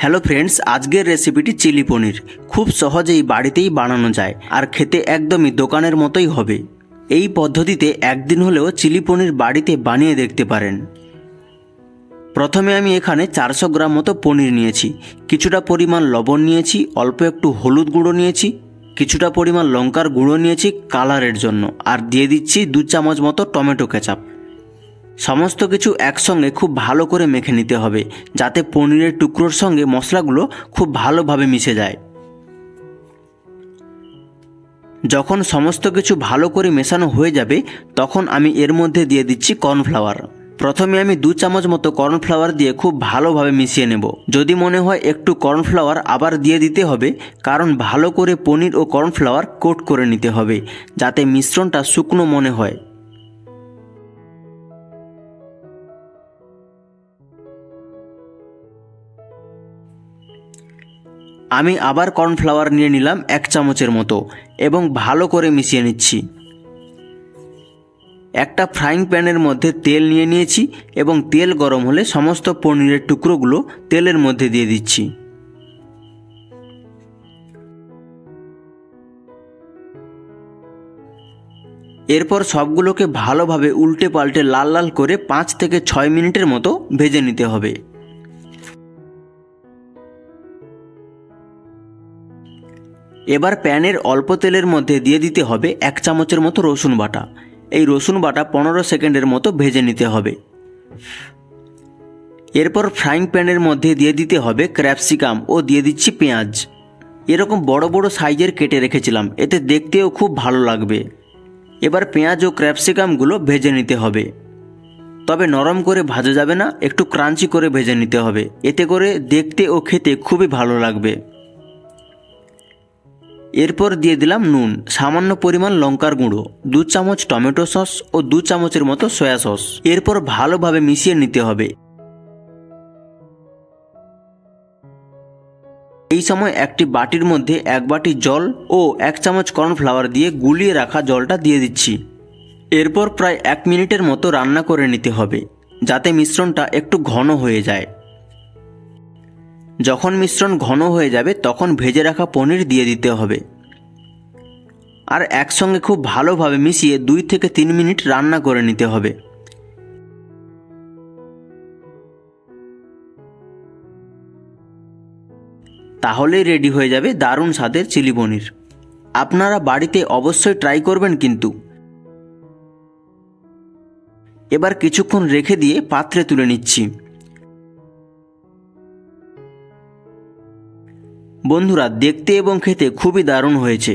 Hello friends, আজকের রেসিপিটি chilli পনির। খুব সহজেই বাড়িতেই বানানো যায় আর খেতে একদমই দোকানের মতোই হবে। এই পদ্ধতিতে একদিন হলেও চিলি পনির বাড়িতে বানিয়ে দেখতে পারেন। প্রথমে আমি এখানে 400 গ্রাম মতো পনির নিয়েছি, কিছুটা পরিমাণ লবণ নিয়েছি, অল্প একটু হলুদ গুঁড়ো নিয়েছি, কিছুটা পরিমাণ লঙ্কার গুঁড়ো নিয়েছি কালারের জন্য, আর দিয়ে দিচ্ছি 2 চামচ মতো টমেটো কেচাপ। সমস্ত কিছু একসঙ্গে খুব ভালো করে মেখে নিতে হবে, যাতে পনিরের টুকরোর সঙ্গে মশলাগুলো খুব ভালোভাবে মিশে যায়। যখন সমস্ত কিছু ভালো করে মেশানো হয়ে যাবে, তখন আমি এর মধ্যে দিয়ে দিচ্ছি কর্নফ্লাওয়ার। প্রথমে আমি 2 চামচ মতো কর্নফ্লাওয়ার দিয়ে খুব ভালোভাবে মিশিয়ে নেব। যদি মনে হয় একটু কর্নফ্লাওয়ার আবার দিয়ে দিতে হবে, কারণ ভালো করে পনির ও কর্নফ্লাওয়ার কোট করে নিতে হবে, যাতে মিশ্রণটা শুকনো মনে হয়। আমি আবার কর্নফ্লাওয়ার নিয়ে নিলাম 1 চামচের মতো এবং ভালো করে মিশিয়ে নিচ্ছি। একটা ফ্রাইং প্যানের মধ্যে তেল নিয়ে নিয়েছি এবং তেল গরম হলে সমস্ত পনিরের টুকরোগুলো তেলের মধ্যে দিয়ে দিচ্ছি। এরপর সবগুলোকে ভালোভাবে উল্টে পাল্টে লাল লাল করে 5 থেকে 6 মিনিটের মতো ভেজে নিতে হবে। এবার প্যানের অল্প তেলের মধ্যে দিয়ে দিতে হবে 1 চামচের মতো রসুন বাটা। এই রসুন বাটা 15 সেকেন্ডের মতো ভেজে নিতে হবে। এরপর ফ্রাইং প্যানের মধ্যে দিয়ে দিতে হবে ক্যাপসিকাম ও দিয়ে দিচ্ছি পেঁয়াজ। এরকম বড় বড় সাইজের কেটে রেখেছিলাম, এতে দেখতেও খুব ভালো লাগবে। এবার পেঁয়াজ ও ক্যাপসিকামগুলো ভেজে নিতে হবে, তবে নরম করে ভাজা যাবে না, একটু ক্রাঞ্চি করে ভেজে নিতে হবে, এতে করে দেখতে ও খেতে খুবই ভালো লাগবে। এরপর দিয়ে দিলাম নুন, সামান্য পরিমাণ লঙ্কার গুঁড়ো, 2 চামচ টমেটো সস ও 2 চামচের মতো সয়া সস। এরপর ভালোভাবে মিশিয়ে নিতে হবে। এই সময় একটি বাটির মধ্যে 1 বাটি জল ও 1 চামচ কর্নফ্লাওয়ার দিয়ে গুলিয়ে রাখা জলটা দিয়ে দিচ্ছি। এরপর প্রায় 1 মিনিটের মতো রান্না করে নিতে হবে, যাতে মিশ্রণটা একটু ঘন হয়ে যায়। যখন মিশ্রণ ঘন হয়ে যাবে, তখন ভেজে রাখা পনির দিয়ে দিতে হবে আর একসঙ্গে খুব ভালোভাবে মিশিয়ে 2 থেকে 3 মিনিট রান্না করে নিতে হবে। তাহলেই রেডি হয়ে যাবে দারুণ স্বাদের চিলি পনির। আপনারা বাড়িতে অবশ্যই ট্রাই করবেন কিন্তু। এবার কিছুক্ষণ রেখে দিয়ে পাত্রে তুলে নিচ্ছি। বন্ধুরা, দেখতে এবং খেতে খুবই দারুণ হয়েছে।